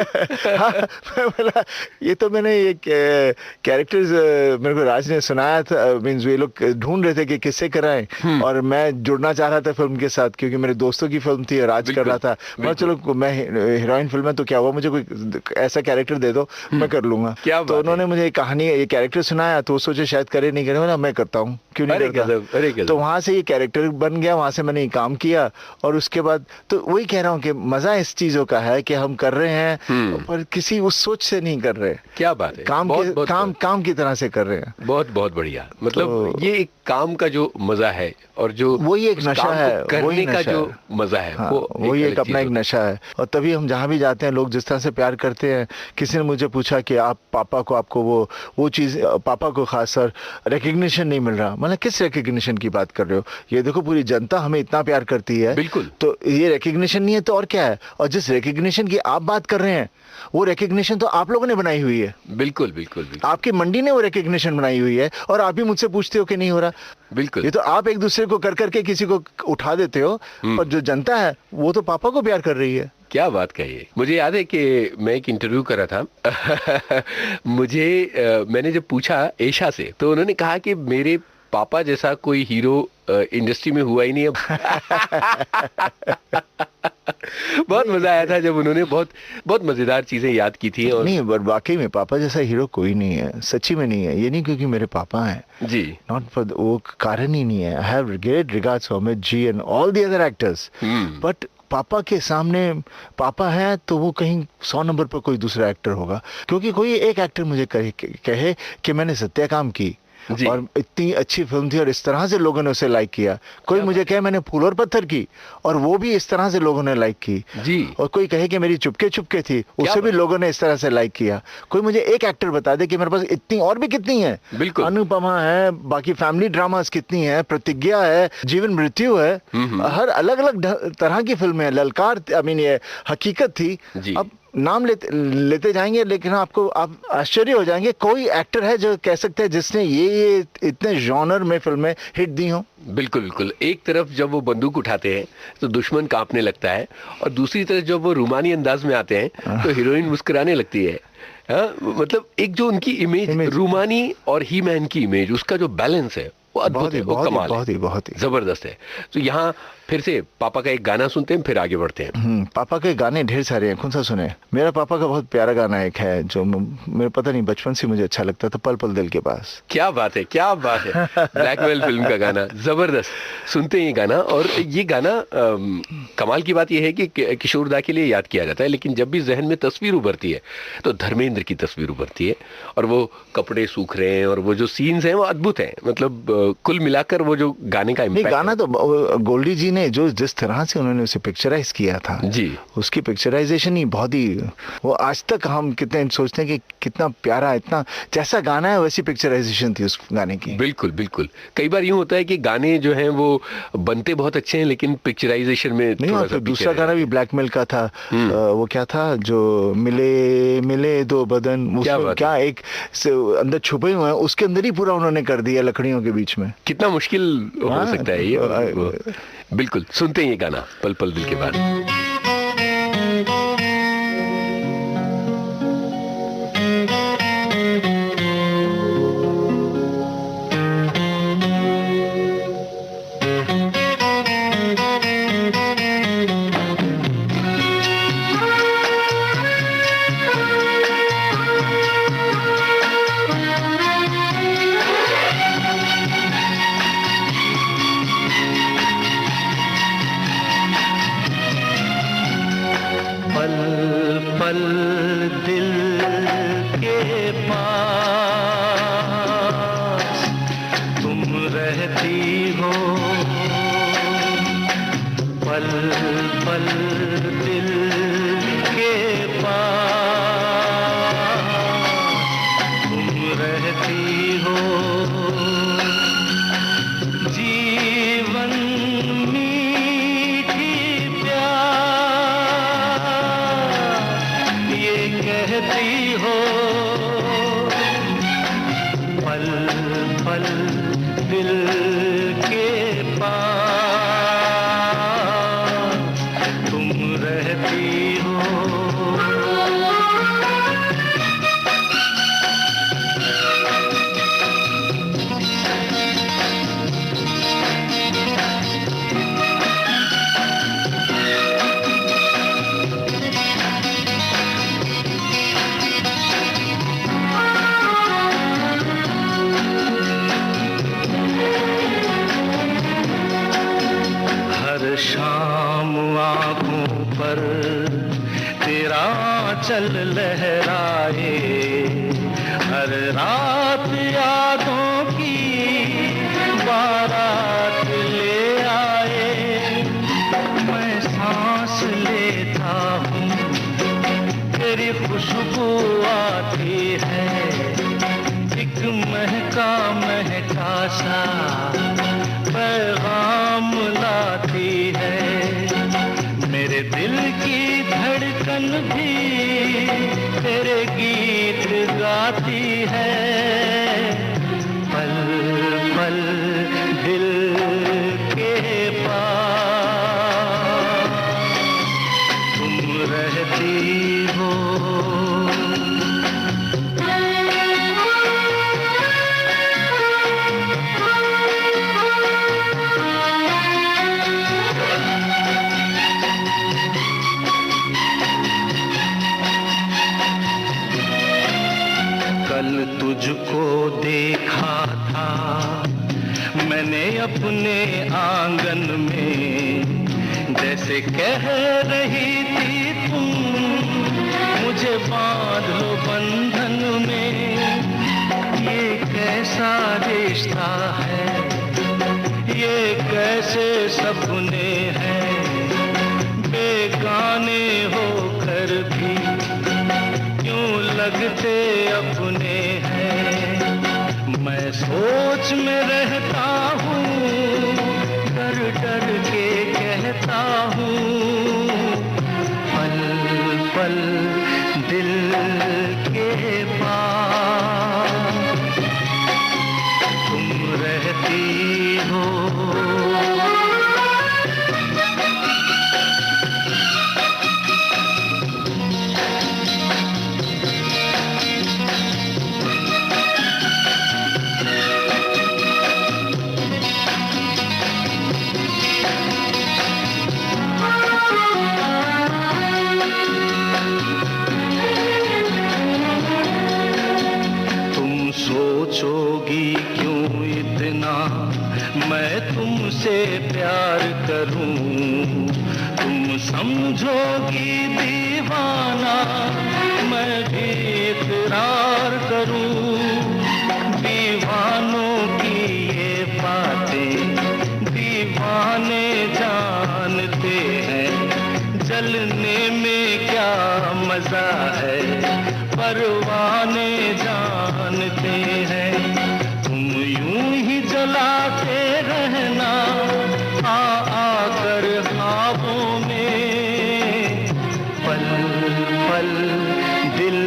Speaker 5: हाँ, मैं बोला ये तो मैंने ये कैरेक्टर्स मेरे को राज ने सुनाया था, मींस ये लोग ढूंढ रहे थे कि किससे कराएं, और मैं जुड़ना चाह रहा था फिल्म के साथ क्योंकि मेरे दोस्तों की फिल्म थी, राज कर रहा था। मैं चलो मैं हीरोइन फिल्म है तो क्या हुआ, मुझे कोई ऐसा कैरेक्टर दे दो मैं कर लूंगा। तो उन्होंने मुझे कहानी ये कैरेक्टर सुनाया तो सोचे शायद करे नहीं करे, ना मैं करता हूँ क्यों नहीं करता। तो वहां से ये कैरेक्टर बन गया, वहां से मैंने ये काम किया, और उसके बाद तो वही कह रहा हूँ कि मजा इस चीजों का है कि हम कर रहे हैं पर किसी उस सोच से नहीं कर रहे।
Speaker 2: क्या बात है,
Speaker 5: काम की तरह से कर रहे हैं।
Speaker 2: बहुत बहुत बढ़िया। मतलब ये एक काम का जो मजा है और जो
Speaker 5: वही एक नशा है,
Speaker 2: करने का जो मजा है,
Speaker 5: हाँ, वही एक अपना एक नशा है। और तभी हम जहाँ भी जाते हैं लोग जिस तरह से प्यार करते हैं। किसी ने मुझे पूछा कि आप पापा को, आपको वो चीज, पापा को खास सर रिकग्निशन नहीं मिल रहा। मतलब किस रिकग्निशन की बात कर रहे हो? ये देखो पूरी जनता हमें इतना प्यार करती है,
Speaker 2: बिल्कुल,
Speaker 5: तो ये रिकग्निशन नहीं है तो और क्या है? और जिस रिकग्निशन की आप बात कर रहे हैं वो रिकग्निशन तो आप लोगों ने बनाई हुई है।
Speaker 2: बिल्कुल बिल्कुल बिल्कुल।
Speaker 5: आपकी मंडी ने वो रिकग्निशन बनाई हुई है और आप भी मुझसे पूछते हो कि नहीं हो रहा।
Speaker 2: बिल्कुल, ये
Speaker 5: तो आप एक दूसरे को कर करके किसी को उठा देते हो, पर जो जनता है वो तो पापा को प्यार कर रही है।
Speaker 2: क्या बात कही है। मुझे याद है कि मैं एक इंटरव्यू कर रहा था मैंने जब पूछा एशा से तो उन्होंने कहा कि मेरे पापा जैसा कोई हीरो इंडस्ट्री में हुआ ही नहीं है। बहुत मजा आया था जब उन्होंने बहुत मजेदार चीजें याद की थी। और
Speaker 5: नहीं, वाकई में पापा जैसा हीरो कोई नहीं है, सच्ची में नहीं है। ये नहीं क्योंकि मेरे पापा हैं
Speaker 2: जी,
Speaker 5: नॉट फॉर वो कारण ही नहीं है। I have great regards for Amit ji and all the other actors, but पापा के सामने पापा है तो वो कहीं 100 नंबर पर कोई दूसरा एक्टर होगा। क्योंकि कोई एक एक्टर मुझे कहे कि मैंने सत्याकाम की और इतनी अच्छी फिल्म थी और इस तरह से लोगों ने उसे लाइक किया। कोई मुझे कहे मैंने फूल और पत्थर की और वो भी इस तरह से लोगों ने लाइक की
Speaker 2: जी।
Speaker 5: और कोई कहे कि मेरी चुपके चुपके थी, उसे भी लोगों ने इस तरह से लाइक किया। कोई मुझे एक एक्टर बता दे कि मेरे पास इतनी और भी कितनी है,
Speaker 2: बिल्कुल
Speaker 5: अनुपमा है, बाकी फैमिली ड्रामास कितनी है, प्रतिज्ञा है, जीवन मृत्यु है, हर अलग अलग तरह की फिल्में है, ललकार, आई मीन ये हकीकत थी। अब नाम लेते जाएंगे लेकिन आपको आप आश्चर्य हो जाएंगे कोई एक्टर है जो कह सकते हैं जिसने ये इतने जॉनर में फिल्में हिट दी हों।
Speaker 2: बिल्कुल बिल्कुल। एक तरफ जब वो बंदूक उठाते हैं तो दुश्मन कांपने लगता है और दूसरी तरफ जब वो रूमानी अंदाज में आते हैं तो हीरोइन मुस्कुराने लगती है। मतलब एक जो उनकी इमेज रूमानी और ही मैन की इमेज, उसका जो बैलेंस है वो अद्भुत है, वो कमाल है, बहुत ही जबरदस्त है। तो यहाँ फिर से पापा का एक गाना सुनते हैं फिर आगे बढ़ते हैं।
Speaker 5: पापा के गाने ढेर सारे हैं, कौन सा सुने? मेरा पापा का बहुत प्यारा गाना एक है जो मेरे पता नहीं बचपन से मुझे अच्छा लगता था, पल पल दिल के पास।
Speaker 2: क्या बात है, क्या बात है। ब्लैकमेल फिल्म का गाना जबरदस्त। सुनते हैं ये गाना, और ये गाना कमाल की बात यह है कि किशोर दा के लिए याद किया जाता है, लेकिन जब भी जहन में तस्वीर उभरती है तो धर्मेंद्र की तस्वीर उभरती है और वो कपड़े सूख रहे हैं और वो जो सीन्स हैं वो अद्भुत हैं। मतलब कुल मिलाकर वो जो गाने का इम्पैक्ट,
Speaker 5: गाना तो गोल्डी जी ने जो जिस तरह से उन्होंने उसे पिक्चराइज किया था
Speaker 2: जी,
Speaker 5: उसकी पिक्चराइजेशन ही बहुत ही, वो आज तक हम कितने सोचते हैं कि कितना प्यारा, इतना जैसा गाना है वैसी पिक्चराइजेशन थी उस गाने की।
Speaker 2: बिल्कुल बिल्कुल। कई बार यूं होता है कि गाने जो हैं वो बनते बहुत अच्छे हैं लेकिन पिक्चराइजेशन में
Speaker 5: नहीं। और फिर दूसरा गाना भी ब्लैकमेल का था, वो क्या था जो मिले मिले दो बदन, क्या एक अंदर छुपे हुए हैं, उसके अंदर ही पूरा उन्होंने कर दिया लकड़ियों के बीच में।
Speaker 2: कितना मुश्किल हो सकता है ये। बिल्कुल सुनते हैं ये गाना पल पल दिल के बाद।
Speaker 9: पल दिल के पास शाम आंखों पर तेरा चल लहराए, हर रात यादों की बारात ले आए। मैं सांस लेता हूँ तेरी खुशबू आती है, एक महका महका सा पैगाम लाती है। मेरे दिल की धड़कन भी तेरे गीत गाती है। पल पल दिल के पास तुम रहती हो। कल तुझको देखा था मैंने अपने आंगन में, जैसे कह रही थी तुम मुझे बांध लो बंधन में। ये कैसा रिश्ता है, ये कैसे सपने हैं, बेगाने होकर भी क्यों लगते अपने हैं। मैं सोच में रहता हूँ, डर डर के कहता हूँ, पल पल दिल के पास तुम रहती हो। सोचोगी क्यों इतना मैं तुमसे प्यार करूं, तुम समझोगी दीवाना मैं भी इकरार करूं। दीवानों की ये बातें दीवाने जानते हैं, जलने में क्या मजा है परवाने जानते हैं। तुम यूं ही जलाते रहना आकर ख्वाबों में, पल पल दिल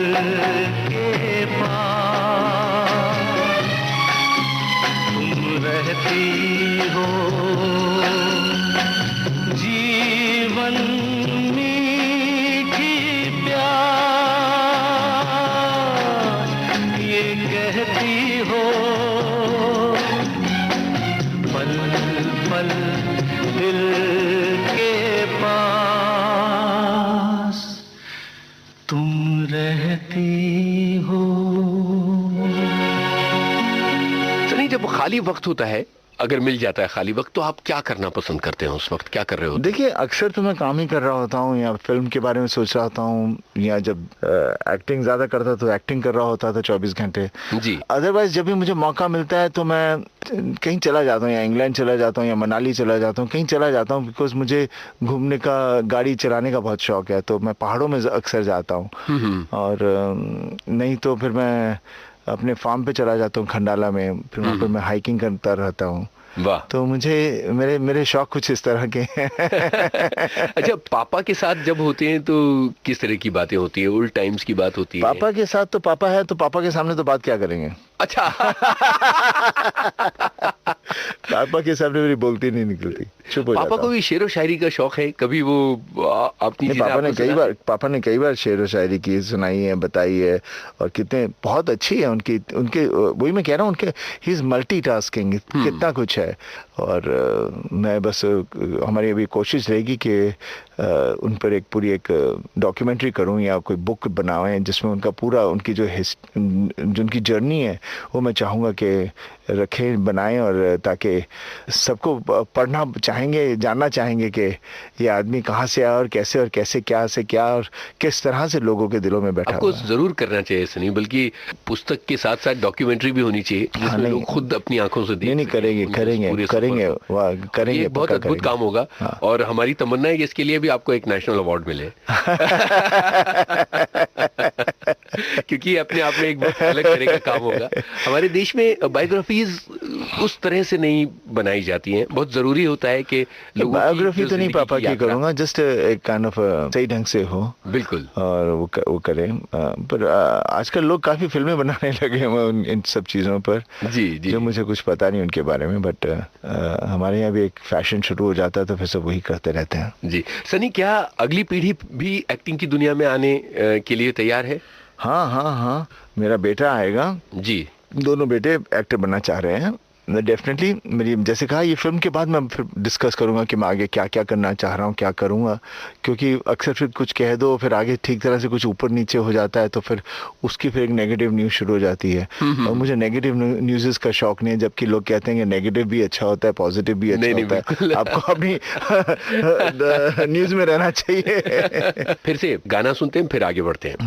Speaker 9: के पास तुम रहती हो। जीवन मीठी प्यास ये कहती हो, पल पल दिल के पास तुम रहती हो।
Speaker 2: सनी, जब खाली वक्त होता है, अगर मिल जाता है खाली वक्त, तो आप क्या करना पसंद करते हैं? उस वक्त क्या कर रहे हो?
Speaker 5: देखिए, अक्सर तो मैं काम ही कर रहा होता हूँ या फिल्म के बारे में सोच रहा होता हूँ, या जब एक्टिंग ज़्यादा करता तो एक्टिंग कर रहा होता था 24 घंटे
Speaker 2: जी।
Speaker 5: अदरवाइज जब भी मुझे मौका मिलता है तो मैं कहीं चला जाता हूँ, या इंग्लैंड चला जाता हूँ या मनाली चला जाता हूँ, कहीं चला जाता हूँ, बिकॉज मुझे घूमने का, गाड़ी चलाने का बहुत शौक है। तो मैं पहाड़ों में अक्सर जाता हूँ, और नहीं तो फिर मैं अपने फार्म पे चला जाता हूँ खंडाला में, फिर वहाँ पर मैं हाइकिंग करता रहता हूँ।
Speaker 2: वाह।
Speaker 5: तो मुझे मेरे शौक कुछ इस तरह के हैं।
Speaker 2: अच्छा, पापा के साथ जब होते हैं तो किस तरह की बातें होती है? ओल्ड टाइम्स की बात होती है?
Speaker 5: पापा के साथ तो पापा है, तो पापा के सामने तो बात क्या करेंगे।
Speaker 2: अच्छा।
Speaker 5: पापा के सामने मेरी बोलती नहीं निकलती, चुप हो जाता।
Speaker 2: पापा को भी शेर व शायरी का शौक है? कभी वो अपनी
Speaker 5: पापा ने कई बार शेर व शायरी की, सुनाई है, बताई है, और कितने बहुत अच्छी है उनके वही मैं कह रहा हूँ, उनके ही इज मल्टीटास्किंग, कितना कुछ है। और मैं बस, हमारी अभी कोशिश रहेगी कि उन पर एक पूरी एक डॉक्यूमेंट्री करूं या कोई बुक बनाएं जिसमें उनका पूरा उनकी जो उनकी जर्नी है वो मैं चाहूँगा कि रखें, बनाएं, और ताकि सबको पढ़ना चाहेंगे, जानना चाहेंगे कि ये आदमी कहाँ से आया और कैसे क्या से क्या और किस तरह से लोगों के दिलों में बैठा
Speaker 2: आपको
Speaker 5: हुआ है।
Speaker 2: जरूर करना चाहिए सनी, बल्कि पुस्तक के साथ साथ डॉक्यूमेंट्री भी होनी चाहिए जिसमें लोग खुद अपनी आंखों से देख
Speaker 5: नहीं करेंगे
Speaker 2: ये बहुत अद्भुत काम होगा। और हमारी तमन्ना है कि इसके लिए भी आपको एक नेशनल अवार्ड मिले क्योंकि अपने आप में एक बहुत अलग तरह का काम होगा। हमारे देश में बायोग्राफीज उस तरह से नहीं बनाई जाती हैं, बहुत जरूरी होता है कि लोगों
Speaker 5: बायोग्राफी तो नहीं पापा की करूंगा, जस्ट एक काइंड ऑफ सही ढंग से हो,
Speaker 2: बिल्कुल, और
Speaker 5: वो करें। पर आजकल लोग काफी फिल्में बनाने लगे हैं इन सब चीजों पर,
Speaker 2: जी
Speaker 5: जो मुझे कुछ पता नहीं उनके बारे में, बट हमारे यहाँ भी एक फैशन शुरू हो जाता है तो फिर सब वही करते रहते हैं।
Speaker 2: जी सनी, क्या अगली पीढ़ी भी एक्टिंग की दुनिया में आने के लिए तैयार है?
Speaker 5: हाँ, मेरा बेटा आएगा
Speaker 2: जी,
Speaker 5: दोनों बेटे एक्टर बनना चाह रहे हैं डेफिनेटली। मेरी जैसे कहा, ये फिल्म के बाद मैं फिर डिस्कस करूंगा कि मैं आगे क्या क्या करना चाह रहा हूँ, क्या करूंगा, क्योंकि अक्सर फिर कुछ कह दो फिर आगे ठीक तरह से कुछ ऊपर नीचे हो जाता है तो फिर उसकी फिर एक नेगेटिव न्यूज़ शुरू हो जाती है। और मुझे नेगेटिव न्यूज़ का शौक नहीं है, जबकि लोग कहते हैं कि नेगेटिव भी अच्छा होता है, पॉजिटिव भी अच्छा होता है। आपको अपनी न्यूज़ में रहना चाहिए।
Speaker 2: फिर से गाना सुनते हैं, फिर आगे बढ़ते हैं।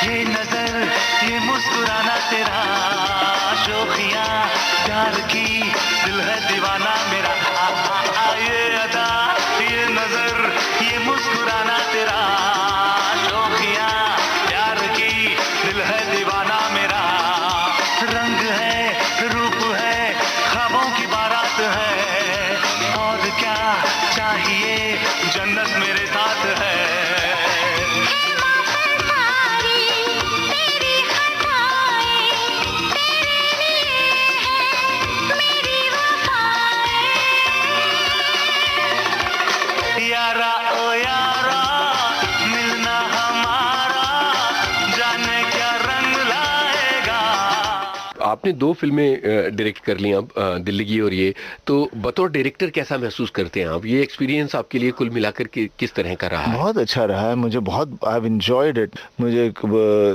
Speaker 9: ये नजर, ये मुस्कुराना तेरा, शोखियां प्यार की, दिल है दीवाना मेरा। ये अदा, ये नजर, ये मुस्कुराना तेरा, शोखियां प्यार की, दिल है दीवाना मेरा। रंग है, रूप है, ख्वाबों की बारात है, और क्या चाहिए, जन्नत मेरे साथ है।
Speaker 2: आपने 2 फिल्में डायरेक्ट कर ली अब, दिल्ली की और ये, तो बतौर डायरेक्टर कैसा महसूस करते हैं आप? ये एक्सपीरियंस आपके लिए कुल मिलाकर के किस तरह का रहा है?
Speaker 5: बहुत अच्छा रहा है, मुझे बहुत, आई हैव एंजॉयड इट। मुझे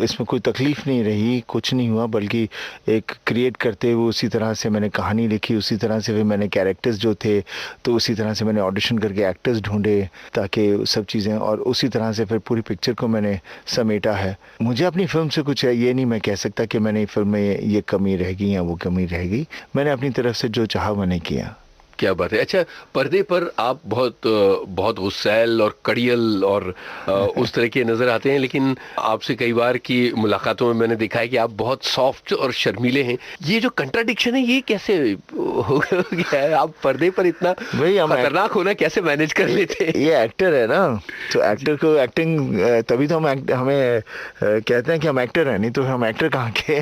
Speaker 5: इसमें कोई तकलीफ नहीं रही, कुछ नहीं हुआ, बल्कि एक क्रिएट करते हुए उसी तरह से मैंने कहानी लिखी, उसी तरह से फिर मैंने कैरेक्टर्स जो थे तो उसी तरह से मैंने ऑडिशन करके एक्टर्स ढूंढे ताकि सब चीज़ें, और उसी तरह से फिर पूरी पिक्चर को मैंने समेटा है। मुझे अपनी फिल्म से कुछ ये नहीं मैं कह सकता कि मैंने फिल्म में ये कमी रह गई या वो कमी रह गई। मैंने अपनी तरफ से जो चाहा मैंने किया।
Speaker 2: क्या बात है। अच्छा, पर्दे पर आप बहुत गुस्सैल और कड़ियल और उस तरह के नजर आते हैं, लेकिन आपसे कई बार की मुलाकातों में मैंने देखा है कि आप बहुत सॉफ्ट और शर्मीले हैं। ये जो कंट्राडिक्शन है ये कैसे हो गया है? आप पर्दे पर इतना खतरनाक होना कैसे मैनेज कर लेते हैं?
Speaker 5: ये एक्टर है ना, तो एक्टर को एक्टिंग, तभी तो हमें कहते हैं कि हम एक्टर हैं, नहीं तो हम एक्टर कहाँ के।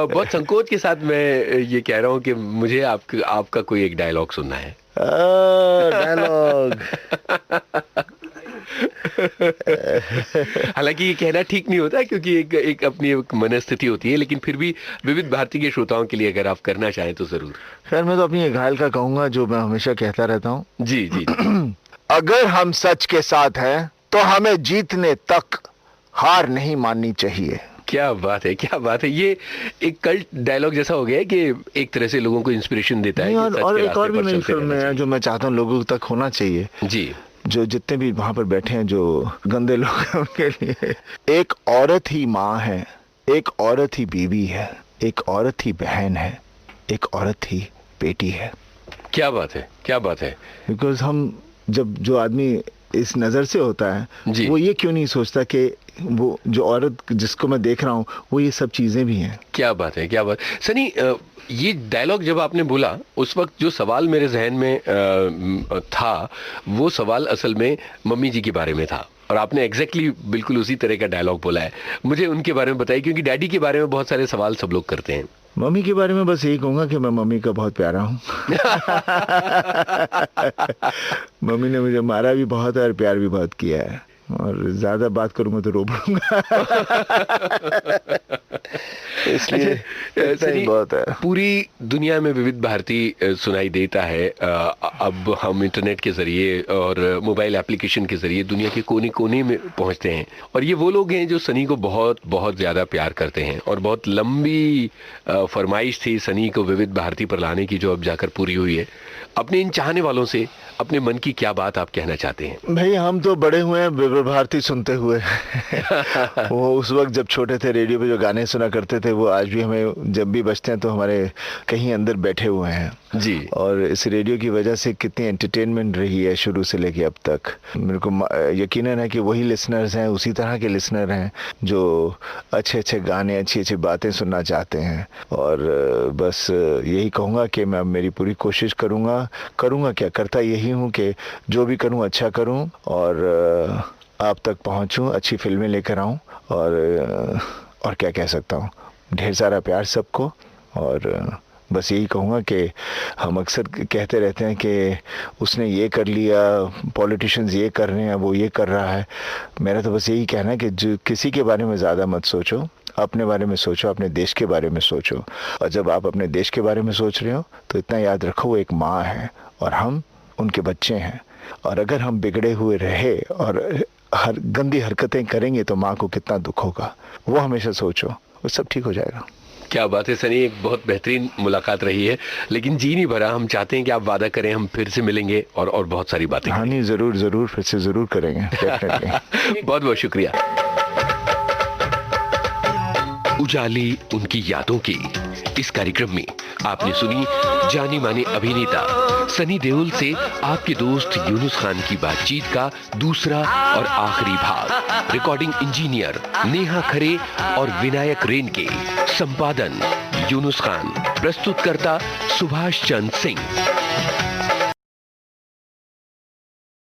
Speaker 2: बहुत संकोच के साथ मैं ये कह रहा हूँ कि मुझे आपका कोई एक डायलॉग सुनना है।
Speaker 5: डायलॉग।
Speaker 2: हालांकि ये कहना ठीक नहीं होता क्योंकि एक अपनी एक मनस्थिति होती है, लेकिन फिर भी विविध भारती के श्रोताओं के लिए अगर आप करना चाहें तो जरूर।
Speaker 5: खैर, मैं तो अपनी घायल का कहूंगा जो मैं हमेशा कहता रहता हूँ।
Speaker 2: जी जी।
Speaker 5: अगर हम सच के साथ हैं तो हमें जीतने तक हार नहीं माननी चाहिए।
Speaker 2: क्या बात है, क्या बात है। ये एक कल्ट डायलॉग जैसा हो गया है कि एक तरह से लोगों को इंस्पिरेशन देता है।
Speaker 5: और एक और भी मेरी फिल्म में है जो मैं चाहता हूँ लोगों तक होना चाहिए।
Speaker 2: जी।
Speaker 5: जो जितने भी वहां पर बैठे हैं जो गंदे लोग हैं उनके लिए, एक औरत ही माँ है, एक औरत ही बीवी है, एक औरत ही बहन है, एक औरत ही बेटी है।
Speaker 2: क्या बात है, क्या बात है।
Speaker 5: बिकॉज हम जब जो आदमी इस नज़र से होता है वो ये क्यों नहीं सोचता कि वो जो औरत जिसको मैं देख रहा हूँ वो ये सब चीज़ें भी हैं।
Speaker 2: क्या बात है, क्या बात। सनी, ये डायलॉग जब आपने बोला उस वक्त जो सवाल मेरे जहन में था वो सवाल असल में मम्मी जी के बारे में था, और आपने एग्जैक्टली बिल्कुल उसी तरह का डायलॉग बोला है। मुझे उनके बारे में बताइए, क्योंकि डैडी के बारे में बहुत सारे सवाल सब लोग करते हैं।
Speaker 5: मम्मी के बारे में बस यही कहूँगा कि मैं मम्मी का बहुत प्यारा हूँ। मम्मी ने मुझे मारा भी बहुत है और प्यार भी बहुत किया है, और ज्यादा बात करूंगा तो रो पड़ूंगा। इसलिए बहुत है।
Speaker 2: पूरी दुनिया में विविध भारती सुनाई देता है। अब हम इंटरनेट के जरिए और मोबाइल एप्लीकेशन के जरिए दुनिया के कोने कोने में पहुंचते हैं, और ये वो लोग हैं जो सनी को बहुत बहुत ज्यादा प्यार करते हैं, और बहुत लंबी फरमाइश थी सनी को विविध भारती पर लाने की जो अब जाकर पूरी हुई है। अपने इन चाहने वालों से अपने मन की क्या बात आप कहना चाहते हैं?
Speaker 5: भाई, हम तो बड़े हुए हैं विविध भारती सुनते हुए। वो उस वक्त जब छोटे थे रेडियो पे जो गाने सुना करते थे वो आज भी हमें जब भी बजते हैं तो हमारे कहीं अंदर बैठे हुए हैं
Speaker 2: जी।
Speaker 5: और इस रेडियो की वजह से कितनी एंटरटेनमेंट रही है शुरू से लेके अब तक। मेरे को यकीनन है कि वही लिसनर्स हैं, उसी तरह के लिसनर हैं जो अच्छे अच्छे गाने, अच्छी अच्छी बातें सुनना चाहते हैं। और बस यही कहूँगा कि मैं मेरी पूरी कोशिश करूँगा क्या करता यही हूँ कि जो भी करूँ अच्छा करूँ और आप तक पहुँचूँ, अच्छी फिल्में लेकर आऊँ, और क्या कह सकता हूँ, ढेर सारा प्यार सबको। और बस यही कहूँगा कि हम अक्सर कहते रहते हैं कि उसने ये कर लिया, पॉलिटिशियंस ये कर रहे हैं, वो ये कर रहा है। मेरा तो बस यही कहना है कि जो किसी के बारे में ज़्यादा मत सोचो, अपने बारे में सोचो, अपने देश के बारे में सोचो। और जब आप अपने देश के बारे में सोच रहे हो तो इतना याद रखो वो एक माँ है और हम उनके बच्चे हैं। और अगर हम बिगड़े हुए रहे और गंदी हरकतें करेंगे तो माँ को कितना दुख होगा, वो हमेशा सोचो, वो सब ठीक हो जाएगा।
Speaker 2: क्या बात है सनी, एक बहुत बेहतरीन मुलाकात रही है, लेकिन जी नहीं भरा। हम चाहते हैं कि आप वादा करें हम फिर से मिलेंगे और बहुत सारी बातें।
Speaker 5: हाँ नहीं, ज़रूर फिर से ज़रूर करेंगे।
Speaker 2: बहुत बहुत शुक्रिया। उजाली उनकी यादों की इस कार्यक्रम में आपने सुनी जानी माने अभिनेता सनी देओल से आपके दोस्त यूनुस खान की बातचीत का दूसरा और आखिरी भाग। रिकॉर्डिंग इंजीनियर नेहा खरे और विनायक रेन के, संपादन यूनुस खान, प्रस्तुतकर्ता सुभाष चंद्र सिंह।